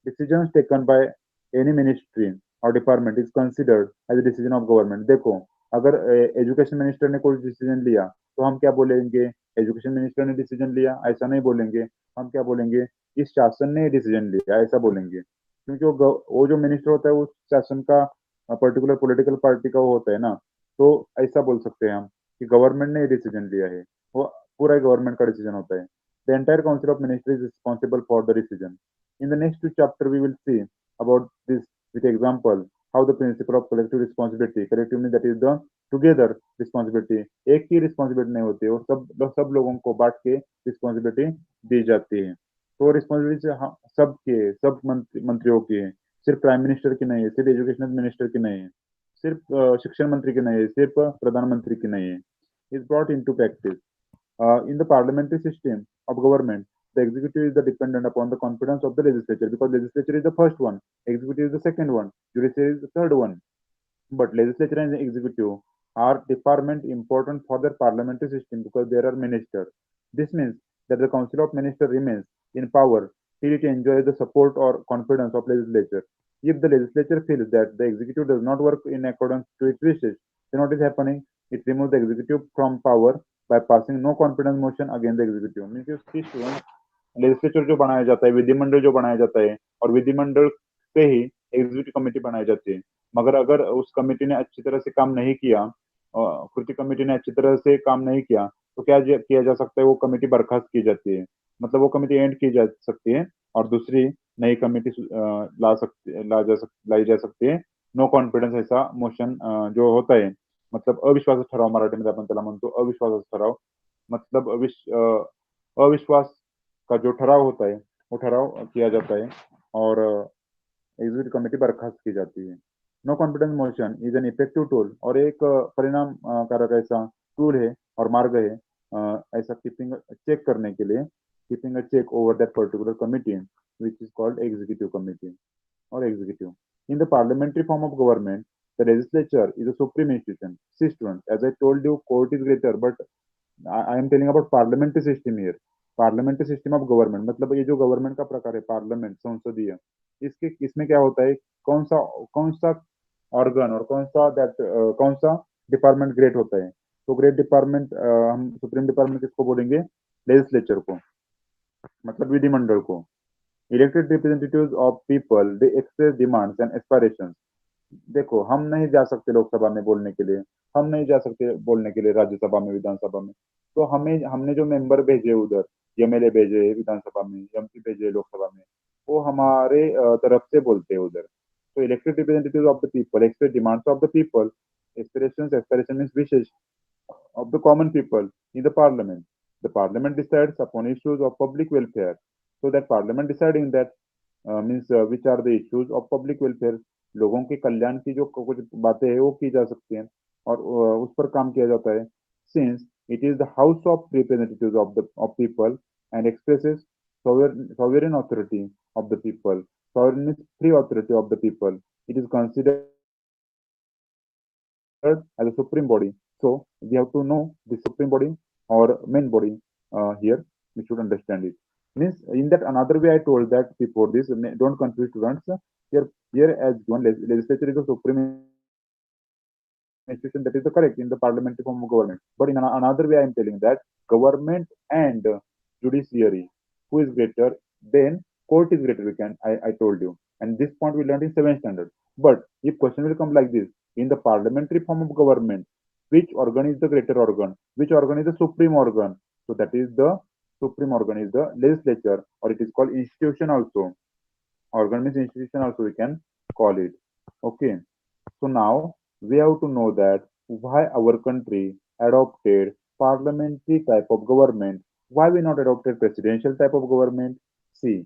Decision taken by any ministry और department is considered as a decision of government. देखो, अगर एजुकेशन मिनिस्टर ने कोई डिसीजन लिया तो हम क्या बोलेंगे, एजुकेशन मिनिस्टर ने डिसीजन लिया, ऐसा नहीं बोलेंगे। हम क्या बोलेंगे, इस शासन ने डिसीजन लिया, ऐसा बोलेंगे, क्योंकि वो जो मिनिस्टर होता है वो शासन का पर्टिकुलर पॉलिटिकल पार्टी का वो होता है ना, तो ऐसा बोल सकते हैं हम कि गवर्नमेंट ने डिसीजन लिया है, वो पूरा गवर्नमेंट का डिसीजन होता है। The entire council of ministry is responsible for the decision. In the next two chapter we will see about this with example how the principle of collective responsibility, collective means that is the together responsibility, एक की responsibility नहीं होती है, और सब लोगों को बांट के रिस्पॉन्सिबिलिटी दी जाती है। तो रिस्पॉन्सिबिलिटी सब मंत्रियों की है, सिर्फ प्राइम मिनिस्टर की नहीं है, सिर्फ एजुकेशन मिनिस्टर की नहीं है, सिर्फ शिक्षण मंत्री की नहीं है, सिर्फ प्रधानमंत्री की नहीं है। Is brought into practice in the parliamentary system of government. The executive is the dependent upon the confidence of the legislature, because legislature is the first one, executive is the second one, judiciary is the third one. But legislature and executive are department important for the parliamentary system because there are ministers. This means that the council of ministers remains in power till it enjoys the support or confidence of legislature. If the legislature feels that the executive does not work in accordance to its wishes, then what is happening? It removes the executive from power by passing no confidence motion against the executive. Means कि student legislature जो बनाया जाता है, विधिमंडल जो बनाया जाता है, और विधिमंडल से ही एग्जीक्यूटिव कमेटी बनाई जाती है। मगर अगर उस कमेटी ने अच्छी तरह से काम नहीं किया, कृति कमेटी ने अच्छी तरह से काम नहीं किया, तो क्या किया जा सकता है, वो कमेटी बर्खास्त की जाती है, मतलब वो कमेटी एंड की जा सकती है, और दूसरी नई कमेटी लाई जा सकती है। नो कॉन्फिडन्स ऐसा मोशन जो होता है, मतलब अविश्वास ठराव मराठीमध्ये आपण त्याला म्हणतो, अविश्वास ठराव, मतलब अविश्वास का जो ठराव होता है वो ठराव किया जाता है, और एग्जीक्यूटिव कमेटी बर्खास्त की जाती है। No confidence motion is an effective tool, और एक परिणाम कारक ऐसा टूल है और मार्ग है ऐसा कीपिंग चेक करने के लिए, keeping a check over that particular committee which is called executive committee or executive. In the parliamentary form of government, the legislature is a supreme institution. See students, as I told you, court is greater, but I am telling about parliamentary system here. Parliamentary system of government मतलब ये जो government का प्रकार है parliament संसदीय, इसके इसमें क्या होता है, कौन सा ऑर्गन और कौन सा डिपार्टमेंट ग्रेट होता है। तो ग्रेट डिपार्टमेंट हम सुप्रीम डिपार्टमेंट किसको बोलेंगे, लेजिस्लेचर को, मतलब विधिमंडल को। Elected representatives of people they express demands and aspirations. देखो हम नहीं जा सकते लोकसभा में बोलने के लिए, हम नहीं जा सकते बोलने के लिए राज्यसभा में, विधानसभा में। तो हमें हमने जो मेंबर भेजे उधर, एमएलए भेजे विधानसभा में, एमपी भेजे लोकसभा में, वो हमारे तरफ से बोलते हैं उधर। तो elected representative of the people express demands of the people, aspiration means विशेष of the common people in the parliament. The parliament decides upon issues of public welfare. So that parliament deciding that means which are the issues of public welfare, लोगों के कल्याण की जो कुछ बातें हैं वो की जा सकती हैं और उस पर काम किया जाता है। Since it is the house of representatives of people and expresses sovereign authority of the people, sovereign means free authority of the people, it is considered as a supreme body. So we have to know the supreme body or main body here. We should understand it. Means in that another way I told that before this. Don't confuse students. Here as one legislature is the supreme institution, that is the correct in the parliamentary form of government. But in another way I am telling that government and judiciary, who is greater, then court is greater. I told you, and this point we learned in 7th standard. But if question will come like this, in the parliamentary form of government, which organ is the greater organ, which organ is the supreme organ? So that is the supreme organ is the legislature, or it is called institution also. Organ means institution also we can call it. Okay. So now we have to know that why our country adopted parliamentary type of government. Why we not adopted presidential type of government? See,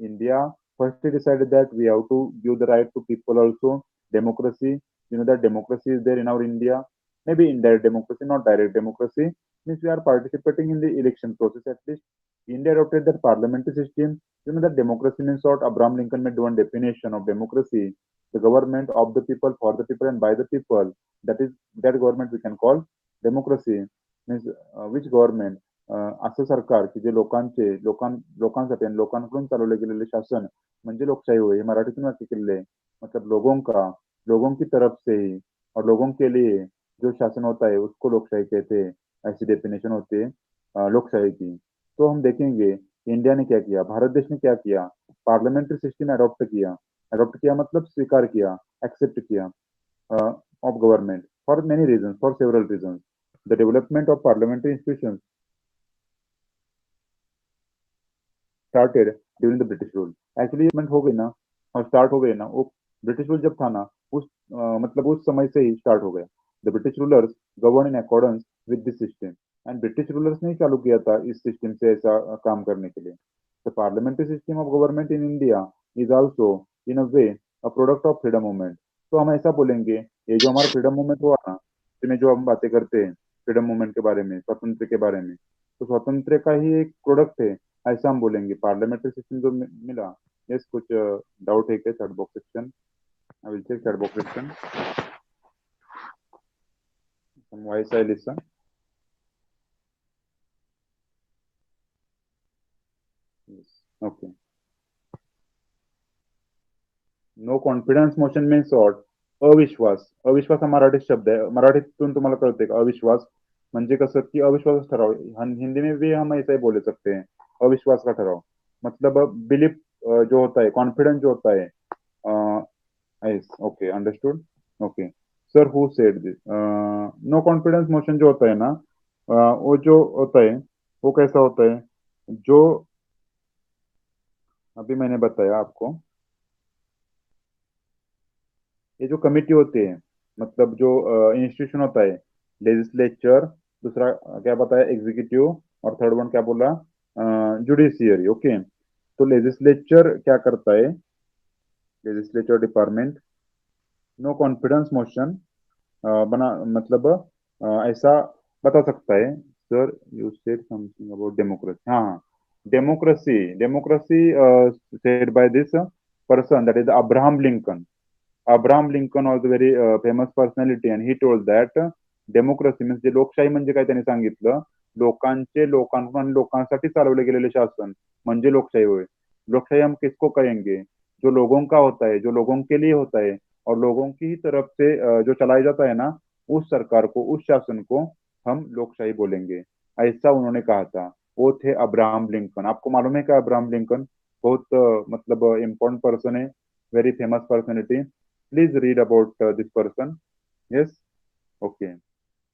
India firstly decided that we have to give the right to people also. Democracy, you know that democracy is there in our India. Maybe indirect democracy, not direct democracy. Means we are participating in the election process at least. India adopted that parliamentary system. You know that democracy means what? Abraham Lincoln made one definition of democracy: the government of the people, for the people, and by the people. That government we can call democracy. Means which government? असं सरकार की जे लोकांसाठी आणि लोकांकडून चालवले गेलेले शासन म्हणजे लोकशाही होय, हे मराठीतून वाक्य केलेले आहे। मतलब लोगों की तरफ से ही और लोगों के लिए जो शासन होता है उसको लोकशाही कहते हैं। ऐसी डेफिनेशन होती है लोकशाही की। तो हम देखेंगे इंडिया ने क्या किया, भारत देश ने क्या किया, पार्लियामेंट्री सिस्टम अडॉप्ट किया मतलब स्वीकार किया, एक्सेप्ट किया of government for many reason, for several reason. The development of parliamentary institution started during the British rule. Actually हो गई ना, और स्टार्ट हो गई ना, वो ब्रिटिश रूल जब था ना, मतलब उस समय से ही स्टार्ट हो गया। The British rulers govern in accordance with this system, and British rulers ने ही चालू किया था इस सिस्टम से ऐसा काम करने के लिए। The parliamentary system of government in India is also in a way a product of freedom movement. तो हम ऐसा बोलेंगे, ये जो हमारा फ्रीडम मूवमेंट हुआ ना, इसमें जो हम बातें करते हैं फ्रीडम मूवमेंट के बारे में, स्वतंत्र के बारे में, तो स्वतंत्र का ही एक प्रोडक्ट है, ऐसा हम बोलेंगे। पार्लियामेंट्री सिस्टम जो मिला। यस, कुछ डाउट है क्या? Chat box section, I will check chat box section. Some voice I listen. Yes. Okay. No confidence motion means what? अविश्वास। अविश्वास हा मराठी शब्द आहे, मराठीतून तुम्हाला कळते का अविश्वास म्हणजे कसं की अविश्वास ठराव। हिंदी में भी हम ऐसा ही बोले सकते हैं, अविश्वास का ठराव मतलब बिलीफ जो होता है, कॉन्फिडेंस जो होता है। Okay, understood. Okay sir, who said this? No confidence motion जो होता है ना, वो जो होता है वो कैसा होता है, जो अभी मैंने बताया आपको, ये जो कमिटी होती है, मतलब जो इंस्टीट्यूशन होता है, लेजिस्लेचर, दूसरा क्या बताया एग्जीक्यूटिव, और थर्ड वन क्या बोला, जुडिशियरी। ओके, तो लेजिस्लेचर क्या करता है, legislature department no confidence motion बना मतलब ऐसा बता सकता है। Sir you said something about democracy. हाँ हाँ, democracy said by this person, that is Abraham Lincoln. Abraham Lincoln was a very famous personality, and he told that democracy means जे लोकशाही म्हणजे काय त्यांनी सांगितलं, लोकांचे लोकांकडून आणि लोकांसाठी चालवले गेलेले शासन म्हणजे लोकशाही होय. लोकशाही हम किसको कहेंगे? जो लोगों का होता है, जो लोगों के लिए होता है और लोगों की ही तरफ से जो चलाया जाता है ना, उस सरकार को, उस शासन को हम लोकशाही बोलेंगे। ऐसा उन्होंने कहा था। वो थे अब्राहम लिंकन। आपको मालूम है क्या अब्राहम लिंकन? बहुत मतलब इम्पोर्टेंट पर्सन है, very famous personality. Please read about this person. Yes, okay.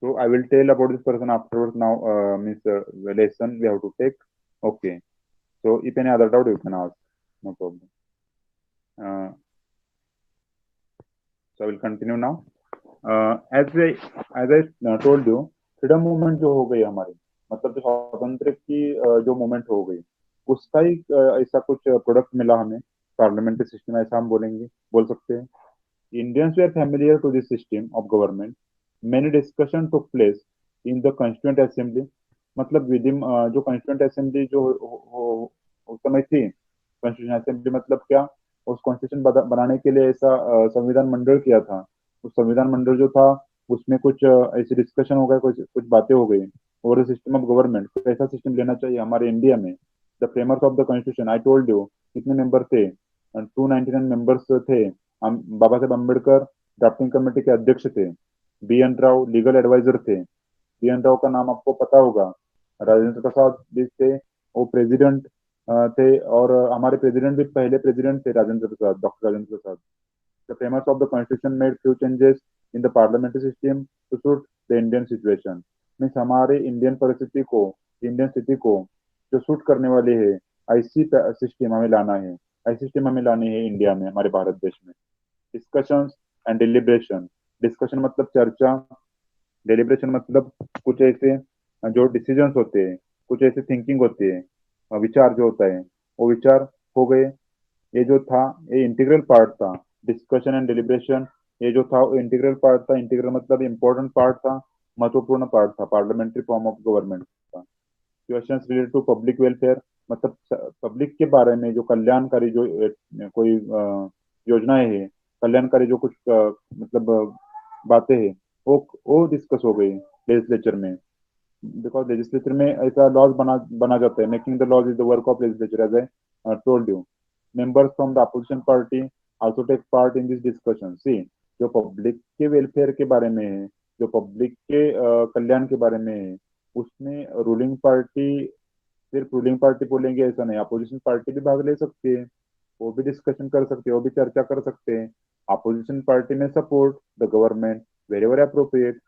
So I will tell about this person afterwards. Now, means lesson we have to take. Okay. So if any other doubt, you can ask. No problem. Uh, so I will continue now. As I told you, freedom movement जो हो गई हमारी, मतलब जो स्वातंत्र की जो movement हो गई, उसका ही ऐसा कुछ प्रोडक्ट मिला हमें। पार्लियामेंट्री सिस्टम ऐसा हम बोलेंगे, बोल सकते हैं। Indians were familiar to this system of government. Many discussion took place in the Constituent Assembly. मतलब विधि जो कॉन्स्टिट्यूंट असेंबली जो उस समय थी, कॉन्स्टिट्यूशन असेंबली मतलब क्या, उस कॉन्स्टिट्यूशन बनाने के लिए ऐसा संविधान मंडल किया था। उस संविधान मंडल जो था, उसमें कुछ ऐसे डिस्कशन हो गए, कुछ कुछ बातें हो गई over the system of government, कैसा सिस्टम लेना चाहिए हमारे इंडिया में। The framers of the constitution, I told you कितने मेंबर थे, 299 मेंबर्स थे। बाबा साहेब अम्बेडकर ड्राफ्टिंग कमेटी के अध्यक्ष थे। B N Rau legal adviser थे। बी एन राव का नाम आपको पता होगा। राजेंद्र प्रसाद जी थे, वो प्रेसिडेंट थे। और हमारे प्रेसिडेंट भी पहले प्रेसिडेंट थे Rajendra Prasad, doctor Rajendra Prasad. The famous of the constitution made few changes in the parliamentary system to suit the Indian situation. Means हमारे इंडियन परिस्थिति को, इंडियन स्थिति को जो सूट करने वाली है, ऐसी सिस्टम हमें लाना है। ऐसी सिस्टम हमें लानी है इंडिया में, हमारे भारत देश में। Discussion and deliberation. डिस्कशन मतलब चर्चा, डेलिब्रेशन मतलब कुछ ऐसे जो डिसीजंस होते हैं, कुछ ऐसे थिंकिंग होती है, विचार जो होता है, वो विचार हो गए। ये जो था, ये इंटीग्रल पार्ट था। डिस्कशन एंड डिलिब्रेशन, ये जो था इंटीग्रल पार्ट था। इंटीग्रल मतलब इम्पोर्टेंट पार्ट था, महत्वपूर्ण पार्ट था पार्लियामेंट्री फॉर्म ऑफ गवर्नमेंट का। Question related to public welfare, मतलब पब्लिक के बारे में जो कल्याणकारी जो कोई योजनाएं है, कल्याणकारी जो कुछ मतलब बातें हैं, वो डिस्कस हो गई लेजिस्लेचर में। बिकॉज लेजिस्लेचर में ऐसा लॉज बना बना जाता है। Making the laws is the work of legislature, as I told you. Members from the opposition party also take part in this discussion. See, जो पब्लिक के वेलफेयर के बारे में है, जो पब्लिक के कल्याण के बारे में है, उसमें रूलिंग पार्टी, सिर्फ रूलिंग पार्टी बोलेंगे ऐसा नहीं, अपोजिशन पार्टी भी भाग ले सकती है। वो भी डिस्कशन कर सकते हैं, वो भी चर्चा कर सकते हैं। अपोजिशन पार्टी में support the government wherever appropriate,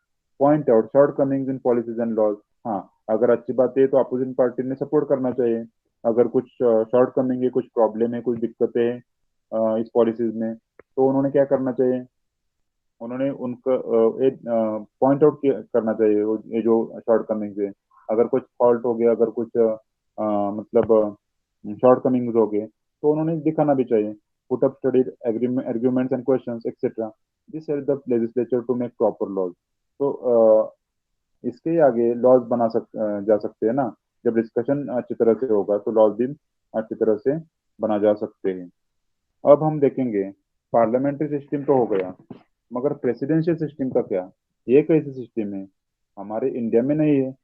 point out shortcomings in policies and laws. हाँ, अगर अच्छी बात है तो अपोजिशन पार्टी ने सपोर्ट करना चाहिए। अगर कुछ शॉर्ट कमिंग है, कुछ प्रॉब्लम है, कुछ दिक्कतें हैं इस पॉलिसीज में, तो उन्होंने क्या करना चाहिए, उन्होंने उनका पॉइंट आउट करना चाहिए ये जो शॉर्ट कमिंग्स है। अगर कुछ फॉल्ट हो गया, अगर कुछ मतलब शॉर्ट कमिंग्स हो गए, तो उन्होंने दिखाना भी चाहिए। Put up studies agreements and questions etcetera, this help the legislature to make proper laws. तो इसके ही आगे लॉज जा सकते हैं ना। जब डिस्कशन अच्छी तरह से होगा तो लॉज भी अच्छी तरह से बना जा सकते हैं। अब हम देखेंगे, पार्लियामेंट्री सिस्टम तो हो गया, मगर प्रेसिडेंशियल सिस्टम का क्या? ये कैसे सिस्टम है? हमारे इंडिया में नहीं है,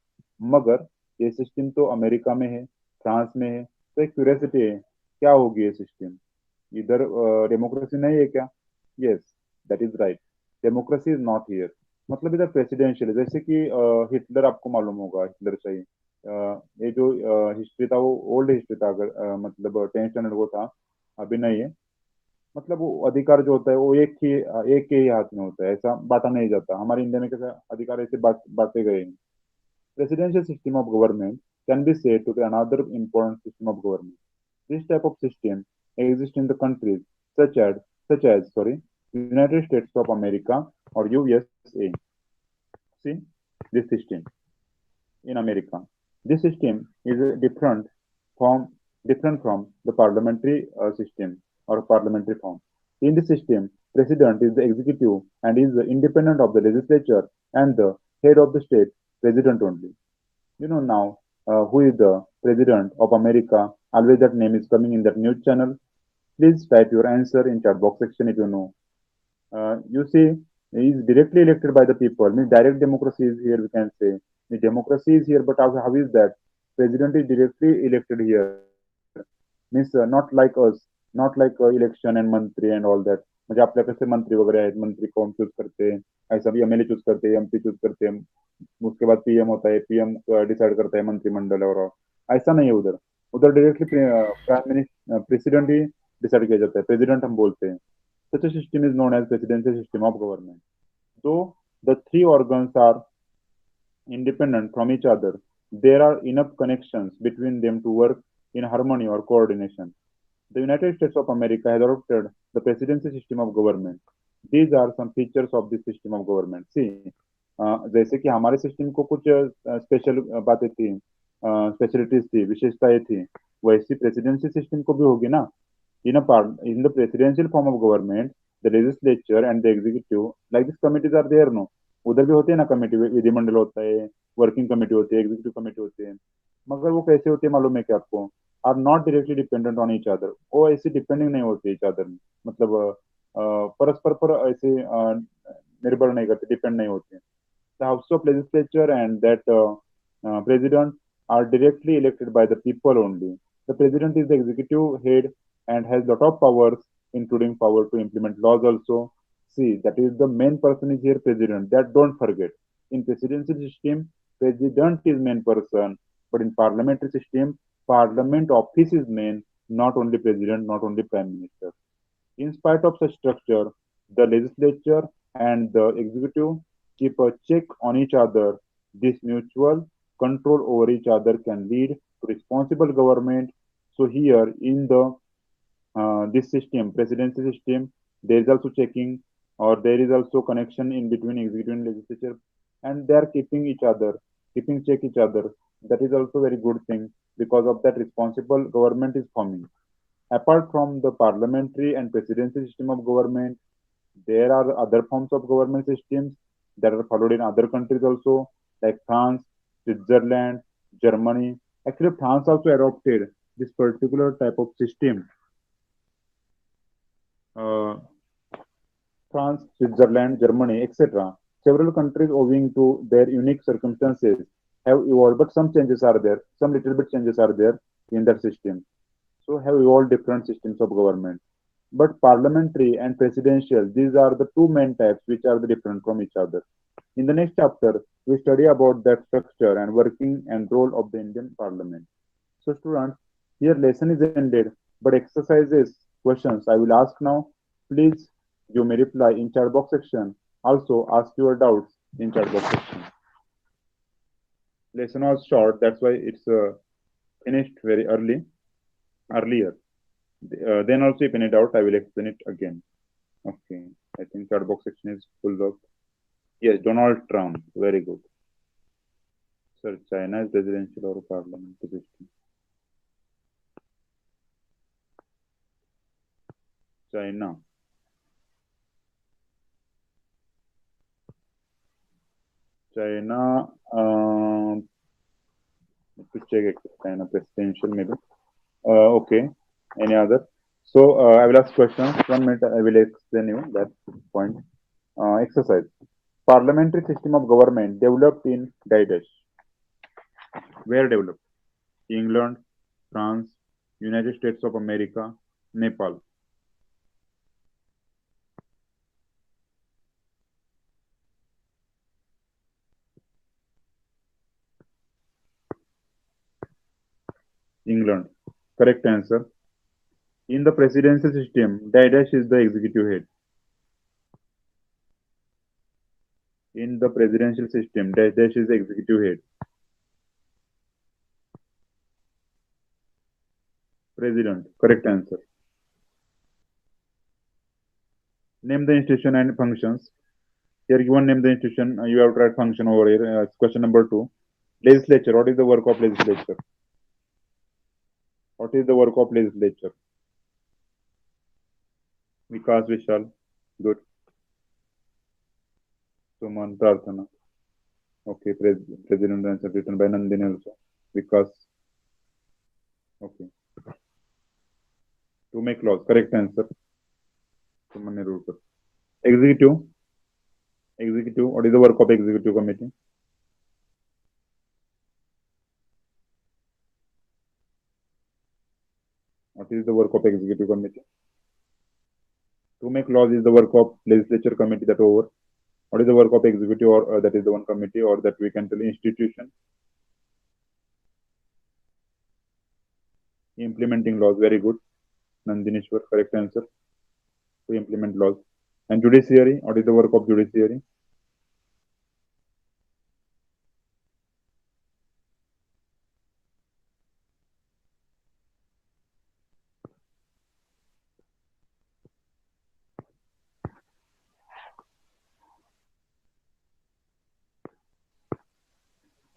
मगर ये सिस्टम तो अमेरिका में है, फ्रांस में है। तो एक क्यूरियोसिटी है, क्या होगी ये सिस्टम? इधर डेमोक्रेसी नहीं है क्या? Yes, that is right. Democracy is not here. मतलब इधर प्रेसिडेंशियल है। जैसे कि हिटलर, आपको मालूम होगा हिटलर चाहिए। ये जो हिस्ट्री था, वो ओल्ड हिस्ट्री था। अगर मतलब 10th स्टैंडर्ड वो था, अभी नहीं है। मतलब वो अधिकार जो होता है वो एक के ही हाथ में होता है, ऐसा बांटा नहीं जाता। हमारे इंडिया में कैसा अधिकार ऐसे बांटे गए हैं। Presidential system of government can be said to be another important system of government. This type of system exists in the countries such as United States of America or USA. See, this system in America. This system is from different from the parliamentary system or parliamentary form. In this system, president is the executive and is independent of the legislature and the head of the state, president only. You know now who is the president of America? Always that name is coming in that news channel. Please type your answer in chat box section if you know. You see, he is directly elected by the people. Means direct democracy is here, we can say. The democracy is here, but how is that? President is directly elected here. Means not like us, not like election and मंत्री and all that. म्हणजे आपल्या कसे मंत्री वगैरे आहेत, मंत्री कौन choose करते हैं, ऐसा भी एमएलए चूज करते हैं, एमपी चूज करते हैं, उसके बाद पीएम होता है, पीएम डिसाइड करता है मंत्रिमंडल और ऐसा नहीं है उधर। उधर डायरेक्टली प्राइम मिनिस्टर प्रेसिडेंट ही डिसाइड किया जाता है, प्रेसिडेंट हम बोलते हैं। Such a system is known as presidential system of government. Though the three organs are independent from each other, there are enough connections between them to work in harmony or coordination. The United States of America has adopted the presidency system of government. These are some features of this system of government. See, जैसे कि हमारे system को कुछ special बातें थी, specialities थी, विशेषताएं थी, वैसी प्रेसिडेंसी सिस्टम को भी होगी ना। In the presidential form of government, the legislature and the executive, like these committees are there, no? उधर भी होते हैं ना कमेटी, विधिमंडल होता है, वर्किंग कमेटी होती है, एग्जीक्यूटिव कमेटी होती है, मगर वो कैसे होती है मालूम है क्या आपको? Are not directly dependent on each other, वो ऐसे डिपेंडिंग नहीं होती ईच अदर में, मतलब परस्पर पर ऐसे निर्भर नहीं करते, डिपेंड नहीं होते। The House of Legislature and that President are directly elected by the people only. The President is the executive head and has lot of powers, including power to implement laws also. See, that is the main person is here, President. That don't forget. In presidential system, President is main person, but in parliamentary system, Parliament office is main, not only President, not only Prime Minister. In spite of such structure, the legislature and the executive keep a check on each other. This mutual control over each other can lead to responsible government. So here in the this system, presidency system, there is also checking or there is also connection in between executive and legislature, and they are keeping each other, keeping check each other. That is also very good thing. Because of that, responsible government is forming. Apart from the parliamentary and presidency system of government, there are other forms of government systems that are followed in other countries also, like France, Switzerland, Germany. Actually, France also adopted this particular type of system. France, Switzerland, Germany, etc. Several countries, owing to their unique circumstances, have evolved, but some changes are there. Some little bit changes are there in that system. So have evolved different systems of government. But parliamentary and presidential, these are the two main types which are different from each other. In the next chapter, we study about that structure and working and role of the Indian Parliament. So students, here lesson is ended, but exercises, questions I will ask now. Please give me reply in chat box section. Also ask your doubts in chat box section. Lesson was short, that's why it's finished very earlier. Then also if any doubt, I will explain it again. Okay, I think chat box section is full of. Yes, Donald Trump, very good. Sir, China is presidential or parliamentary system? China. China, to check China presidential maybe. Okay, any other? So I will ask questions. 1 minute, I will explain you that point. Exercise. Parliamentary system of government developed in Daesh. Where developed? England, France, United States of America, Nepal. England. Correct answer. In the presidential system, Daesh is the executive head. In the presidential system, Daesh is the executive head. President. Correct answer. Name the institution and functions. Here given name the institution, you have to write function over here. Question number 2. Legislature. What is the work of legislature? What is the work of legislature? Vikas Vishal. Good. Suman Prarthana. Okay, President answer written by Nandini also. Vikas. Okay. To make laws. Correct answer. Suman Nerurkar. Executive. Executive. What is the work of executive committee? is the work of executive committee. To make laws is the work of legislature committee that over. What is the work of executive or that is the one committee or that we can tell institution? Implementing laws. Very good. Nandinishwar, correct answer. To implement laws. And judiciary. What is the work of judiciary?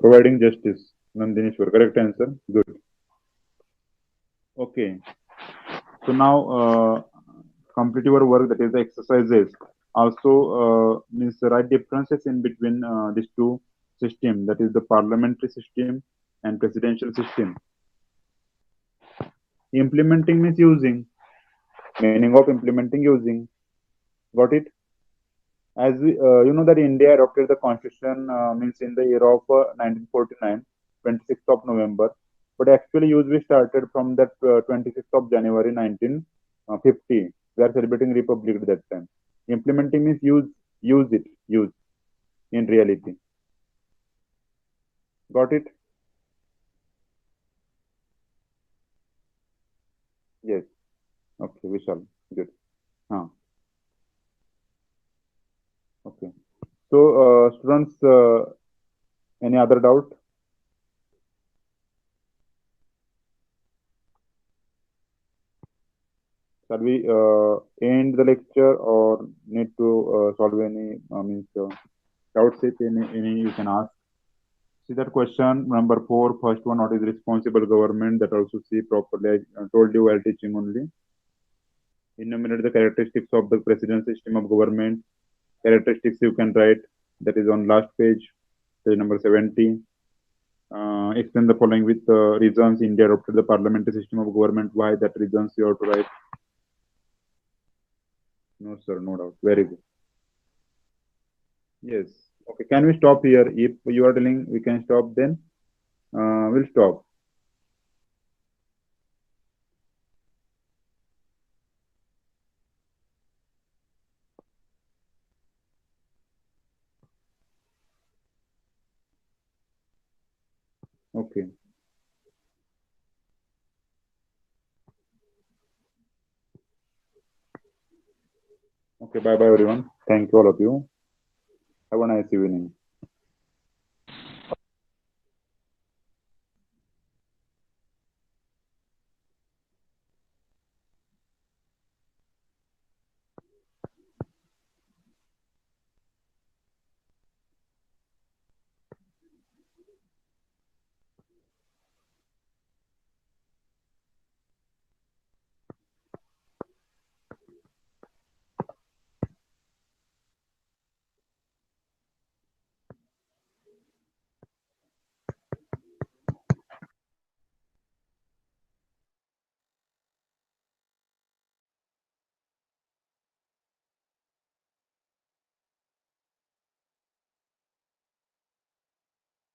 Providing justice. Nandinishwar, correct answer. Good. Okay. So now complete your work, that is the exercises. Also means the right differences in between these two systems, that is the parliamentary system and presidential system. Implementing means using. Meaning of implementing, using. Got it? As we, you know that India adopted the constitution means in the year of 1949, 26th of November. But actually use we started from that 26th of January 1950. We are celebrating Republic at that time. Implementing means use in reality. Got it? Yes. Okay, Vishal. Good. Huh. Okay. So, students, any other doubt? Shall we end the lecture or need to solve any means doubts? If any you can ask. See that question number 4, first one, what is responsible government? That also see properly. I told you while teaching only. Enumerate the characteristics of the president system of government. Characteristics you can write. That is on last page number 70. Explain the following with reasons India adopted the parliamentary system of government. Why that reasons you have to write. No, sir, no doubt. Very good. Yes. Okay, can we stop here? If you are telling we can stop, then we'll stop. Okay. Okay, bye bye everyone. Thank you all of you. Have a nice evening.